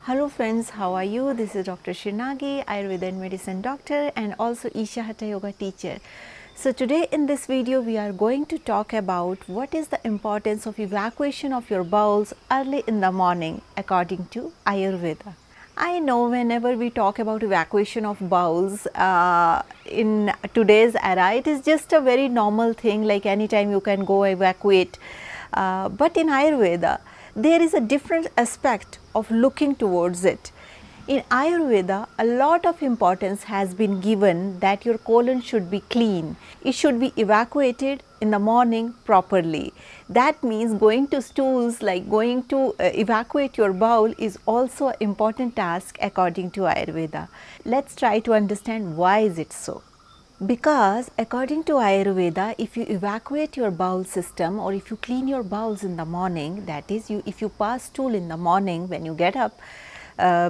Hello friends, how are you? This is Dr. Sri Nagi, Ayurveda and Medicine Doctor and also Isha Hatha Yoga teacher. So today in this video we are going to talk about what is the importance of evacuation of your bowels early in the morning according to Ayurveda. I know whenever we talk about evacuation of bowels in today's era, it is just a very normal thing, like anytime you can go evacuate. But in Ayurveda, there is a different aspect of looking towards it. In Ayurveda, a lot of importance has been given that your colon should be clean. It should be evacuated in the morning properly. That means going to stools, like going to evacuate your bowel, is also an important task according to Ayurveda. Let's try to understand why is it so. Because according to Ayurveda, if you evacuate your bowel system or if you clean your bowels in the morning, that is, if you pass stool in the morning when you get up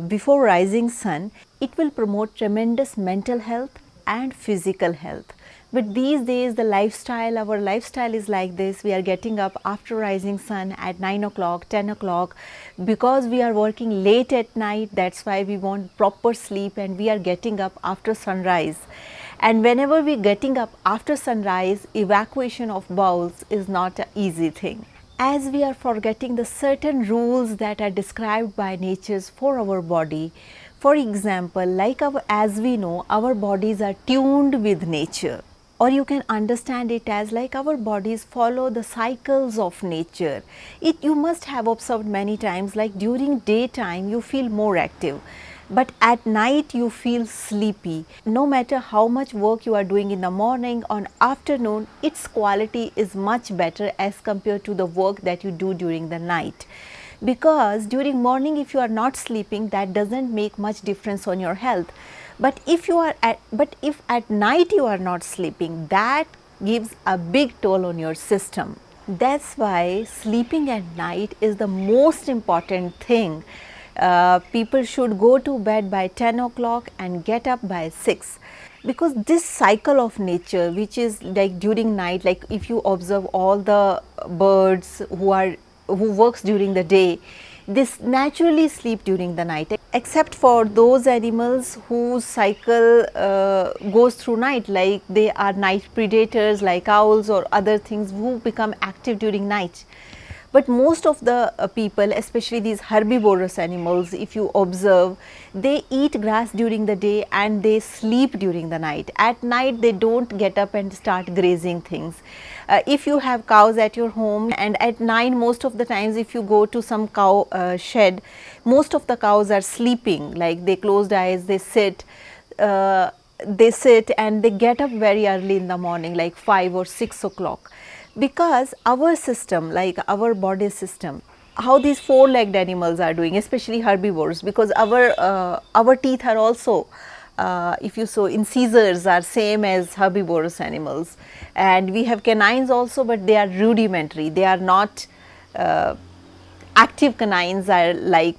before rising sun, it will promote tremendous mental health and physical health. But these days our lifestyle is like this. We are getting up after rising sun at 9 o'clock, 10 o'clock, because we are working late at night. That's why we want proper sleep and we are getting up after sunrise. And whenever we are getting up after sunrise, evacuation of bowels is not an easy thing. As we are forgetting the certain rules that are described by nature for our body. For example, like as we know, our bodies are tuned with nature. Or you can understand it as like our bodies follow the cycles of nature. You must have observed many times, like during daytime you feel more active, but at night you feel sleepy. No matter how much work you are doing in the morning or afternoon, its quality is much better as compared to the work that you do during the night. Because during morning, if you are not sleeping, that doesn't make much difference on your health. But if at night you are not sleeping, that gives a big toll on your system. That's why sleeping at night is the most important thing. People should go to bed by 10 o'clock and get up by 6. Because this cycle of nature, which is like during night, like if you observe all the birds who works during the day, this naturally sleep during the night, except for those animals whose cycle goes through night, like they are night predators like owls or other things who become active during night. But most of the people, especially these herbivorous animals, if you observe, they eat grass during the day and they sleep during the night. At night they don't get up and start grazing things. If you have cows at your home, and at night most of the times if you go to some cow shed, most of the cows are sleeping, like they closed eyes, they sit and they get up very early in the morning, like 5 or 6 o'clock. Because our system, like our body system, how these four-legged animals are doing, especially herbivores, because our teeth are also, if you saw, incisors are same as herbivorous animals, and we have canines also, but they are rudimentary. They are not active canines are like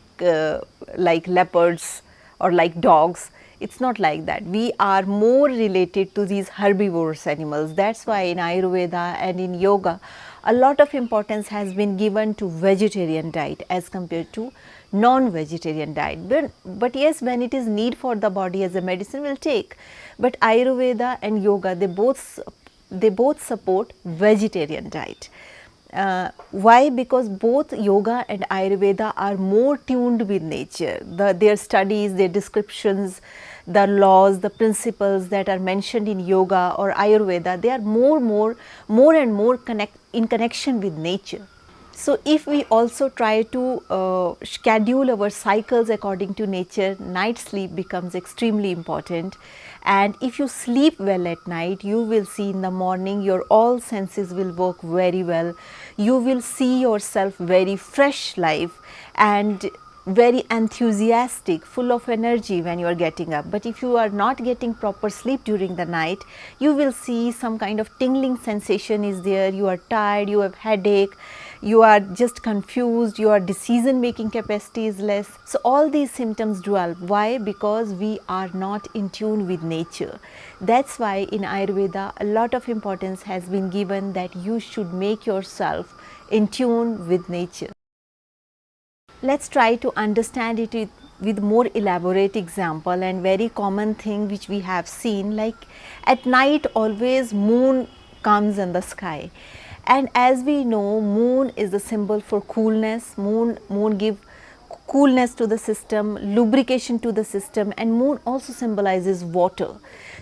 leopards or like dogs. It's not like that. We are more related to these herbivorous animals. That's why in Ayurveda and in yoga, a lot of importance has been given to vegetarian diet as compared to non-vegetarian diet. But yes, when it is need for the body as a medicine, will take. But Ayurveda and yoga, they both support vegetarian diet. Why? Because both yoga and Ayurveda are more tuned with nature. Their studies, their descriptions, the laws, the principles that are mentioned in yoga or Ayurveda, they are more and more in connection with nature. So if we also try to schedule our cycles according to nature, night sleep becomes extremely important. And if you sleep well at night, you will see in the morning your all senses will work very well. You will see yourself very fresh life and very enthusiastic, full of energy when you are getting up. But if you are not getting proper sleep during the night, you will see some kind of tingling sensation is there, you are tired, you have headache, you are just confused, your decision making capacity is less. So all these symptoms develop. Why? Because we are not in tune with nature. That's why in Ayurveda a lot of importance has been given that you should make yourself in tune with nature. Let's try to understand it with more elaborate example and very common thing which we have seen, like at night always moon comes in the sky, and as we know moon is the symbol for coolness. Moon give coolness to the system, lubrication to the system, and moon also symbolizes water.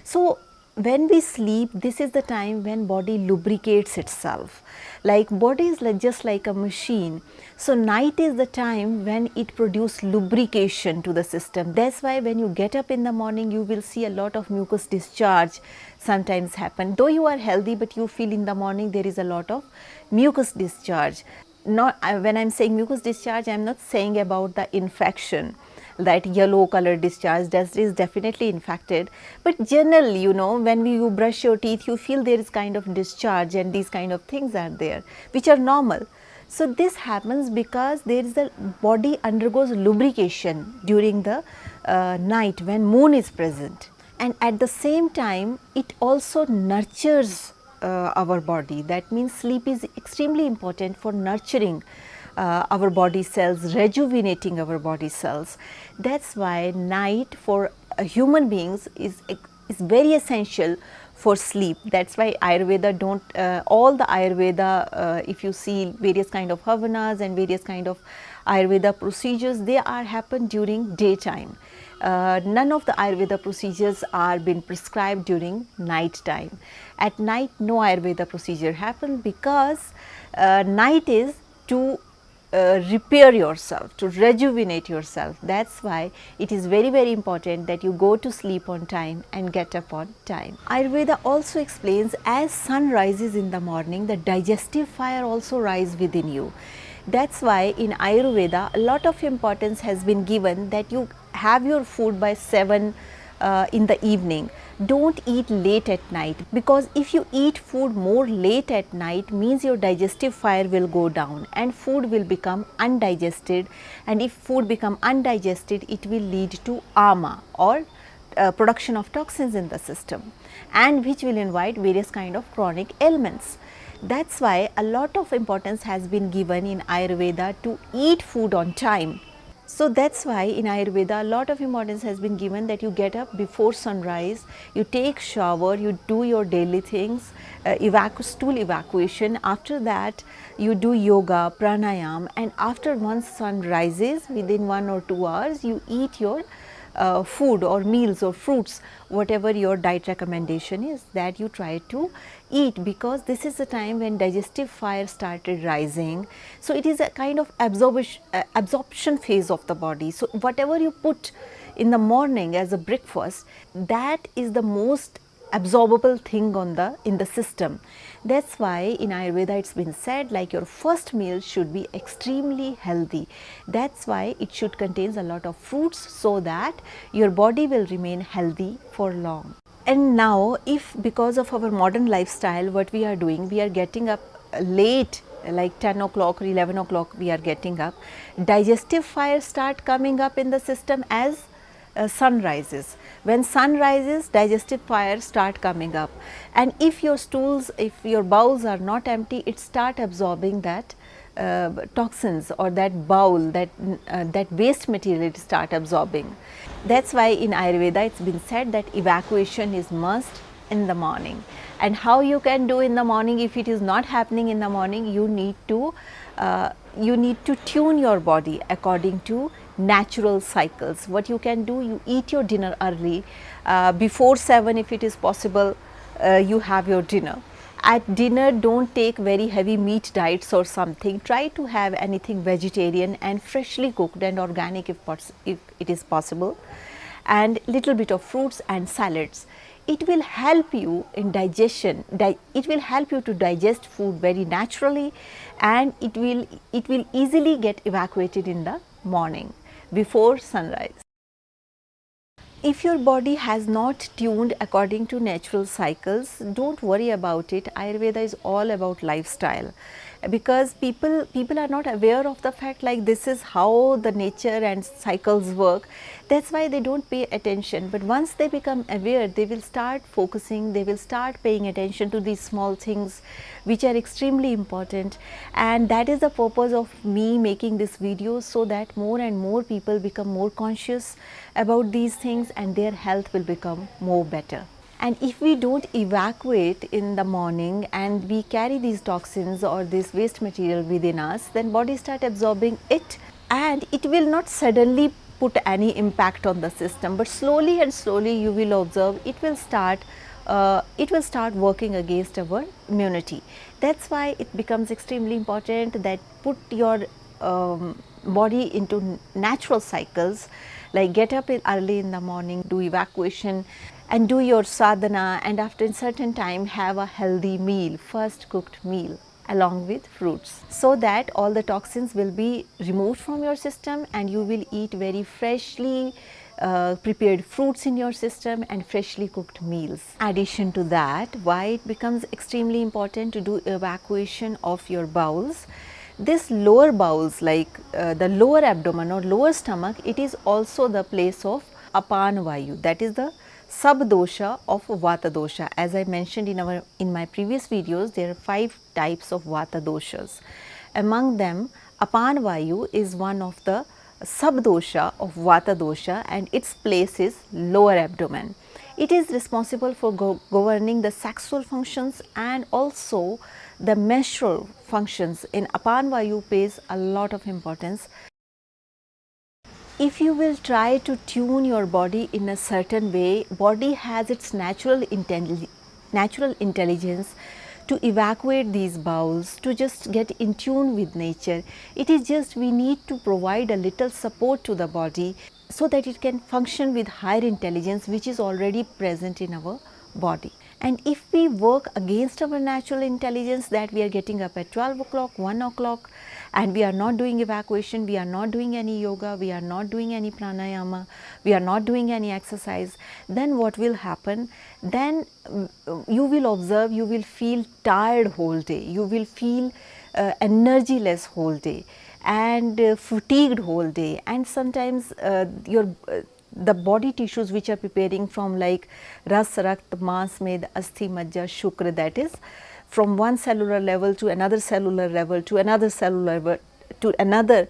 So when we sleep, this is the time when body lubricates itself, like body is like just like a machine. So night is the time when it produces lubrication to the system. That's why when you get up in the morning, you will see a lot of mucus discharge sometimes happen. Though you are healthy, but you feel in the morning there is a lot of mucus discharge. Not when I'm saying mucus discharge, I'm not saying about the infection, that yellow color discharge, that is definitely infected, but generally, you know, when you brush your teeth, you feel there is kind of discharge, and these kind of things are there which are normal. So this happens because there is a body undergoes lubrication during the night when moon is present, and at the same time it also nurtures our body. That means sleep is extremely important for nurturing our body cells, rejuvenating our body cells. That's why night for human beings is very essential for sleep. That's why Ayurveda don't all the Ayurveda, if you see various kind of havanas and various kind of Ayurveda procedures, they are happen during daytime. None of the Ayurveda procedures are been prescribed during night time. At night no Ayurveda procedure happen, because night is to repair yourself, to rejuvenate yourself. That's why it is very, very important that you go to sleep on time and get up on time. Ayurveda also explains, as sun rises in the morning, the digestive fire also rises within you. That's why in Ayurveda a lot of importance has been given that you have your food by 7 in the evening. Don't eat late at night, because if you eat food more late at night means your digestive fire will go down and food will become undigested, and if food become undigested, it will lead to ama, or production of toxins in the system, and which will invite various kind of chronic ailments. That's why a lot of importance has been given in Ayurveda to eat food on time. So that's why in Ayurveda a lot of importance has been given that you get up before sunrise, you take shower, you do your daily things, stool evacuation. After that you do yoga, pranayam, and after once sun rises, within 1 or 2 hours, you eat your food or meals or fruits, whatever your diet recommendation is, that you try to eat, because this is the time when digestive fire started rising. So it is a kind of absorption phase of the body. So whatever you put in the morning as a breakfast, that is the most absorbable thing in the system. That's why in Ayurveda it's been said, like, your first meal should be extremely healthy. That's why it should contain a lot of fruits, so that your body will remain healthy for long. And now, if because of our modern lifestyle, what we are doing, we are getting up late, like 10 o'clock or 11 o'clock we are getting up, digestive fire start coming up in the system as sun rises. When sun rises, digestive fire start coming up, and if your stools, if your bowels are not empty, it start absorbing that toxins, or that bowel, that waste material, it start absorbing. That's why in Ayurveda it's been said that evacuation is must in the morning. And how you can do in the morning? If it is not happening in the morning, you need to tune your body according to natural cycles. What you can do, you eat your dinner early, before 7 if it is possible, you have your dinner. At dinner, don't take very heavy meat diets or something. Try to have anything vegetarian and freshly cooked and organic if it is possible, and little bit of fruits and salads. It will help you in digestion. It will help you to digest food very naturally, and it will easily get evacuated in the morning before sunrise. If your body has not tuned according to natural cycles, don't worry about it. Ayurveda is all about lifestyle. because people are not aware of the fact like this is how the nature and cycles work. That's why they don't pay attention. But once they become aware, they will start focusing, they will start paying attention to these small things which are extremely important. And that is the purpose of me making this video, so that more and more people become more conscious about these things and their health will become more better. And if we don't evacuate in the morning and we carry these toxins or this waste material within us, then body start absorbing it, and it will not suddenly put any impact on the system, but slowly and slowly you will observe it will start working against our immunity. That's why it becomes extremely important that put your body into natural cycles, like get up early in the morning, do evacuation and do your sadhana, and after a certain time have a healthy meal, first cooked meal along with fruits, so that all the toxins will be removed from your system and you will eat very freshly prepared fruits in your system and freshly cooked meals. Addition to that, why it becomes extremely important to do evacuation of your bowels. This lower bowels, like the lower abdomen or lower stomach, it is also the place of apan vayu, that is the sub dosha of vata dosha. As I mentioned in my previous videos, there are 5 types of vata doshas. Among them, apan vayu is one of the sub dosha of vata dosha, and its place is lower abdomen. It is responsible for governing the sexual functions and also the menstrual functions. In apan vayu pays a lot of importance. If you will try to tune your body in a certain way, body has its natural intelligence to evacuate these bowels, to just get in tune with nature. It is just we need to provide a little support to the body so that it can function with higher intelligence which is already present in our body. And if we work against our natural intelligence, that we are getting up at 12 o'clock, 1 o'clock, and we are not doing evacuation, we are not doing any yoga, we are not doing any pranayama, we are not doing any exercise, then what will happen? Then you will observe, you will feel tired whole day, you will feel energyless whole day and fatigued whole day, and sometimes the body tissues which are preparing from like ras, rakt, mas, med, asthi, majja, shukra, that is from one cellular level to another cellular level to another cellular level to another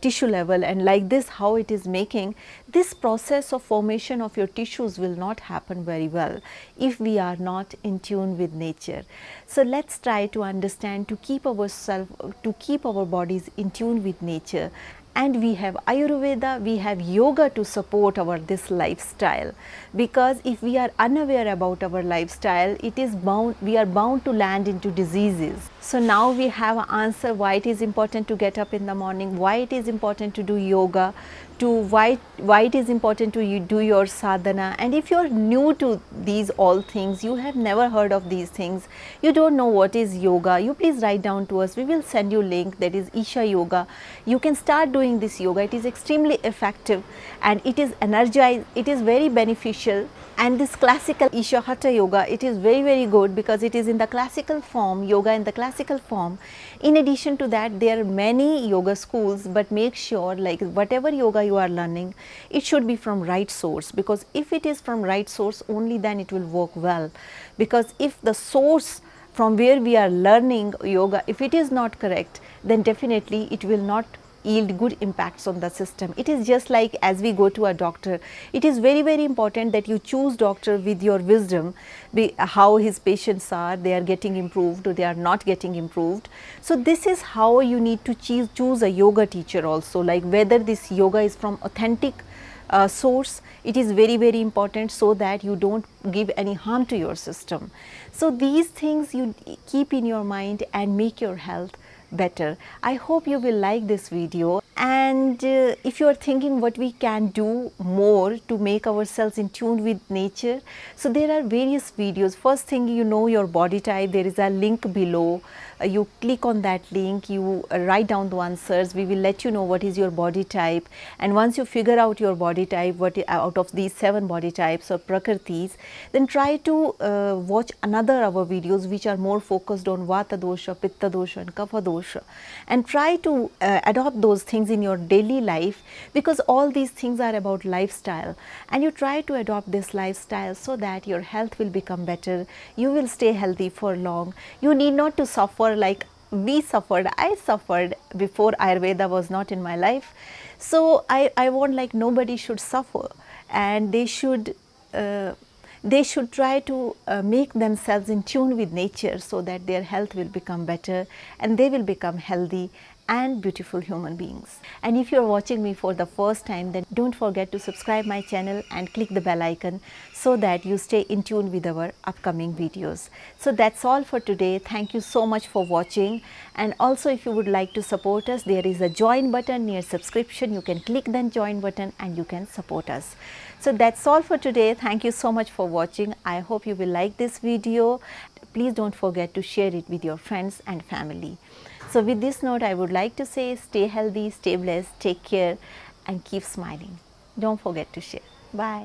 tissue level, and like this how it is making, this process of formation of your tissues will not happen very well if we are not in tune with nature. So let's try to understand, to keep our bodies in tune with nature. And we have Ayurveda, we have yoga to support this lifestyle, because if we are unaware about our lifestyle, we are bound to land into diseases. So now we have an answer why it is important to get up in the morning, why it is important to do yoga, to why it is important to do your sadhana. And if you are new to these all things, you have never heard of these things, you don't know what is yoga, you please write down to us, we will send you link, that is Isha Yoga. You can start doing this yoga, it is extremely effective and it is energized, it is very beneficial. And this classical Isha Hatha Yoga, it is very good because it is in the classical form, yoga in the classical form. In addition to that, there are many yoga schools, but make sure like whatever yoga you are learning, it should be from right source, because if it is from right source only, then it will work well. Because if the source from where we are learning yoga, if it is not correct, then definitely it will not yield good impacts on the system. It is just like as we go to a doctor, it is very important that you choose doctor with your wisdom, how his patients are, they are getting improved or they are not getting improved. So this is how you need to choose a yoga teacher also, like whether this yoga is from authentic source. It is very important, so that you don't give any harm to your system. So these things you keep in your mind and make your health better. I hope you will like this video, and if you are thinking what we can do more to make ourselves in tune with nature, so there are various videos. First thing, you know your body type, there is a link below you click on that link, you write down the answers. We will let you know what is your body type, and once you figure out your body type, what out of these 7 body types or prakritis, then try to watch another our videos which are more focused on Vata dosha, Pitta dosha and Kapha dosha, and try to adopt those things in your daily life, because all these things are about lifestyle, and you try to adopt this lifestyle so that your health will become better, you will stay healthy for long. You need not to suffer like we suffered. I suffered before Ayurveda was not in my life. So I want like nobody should suffer, and they should try to make themselves in tune with nature so that their health will become better and they will become healthy and beautiful human beings. And if you are watching me for the first time, then don't forget to subscribe my channel and click the bell icon so that you stay in tune with our upcoming videos. So that's all for today. Thank you so much for watching, and also if you would like to support us, there is a join button near subscription. You can click that join button and you can support us. So that's all for today. Thank you so much for watching. I hope you will like this video. Please don't forget to share it with your friends and family. So with this note, I would like to say stay healthy, stay blessed, take care and keep smiling. Don't forget to share. Bye.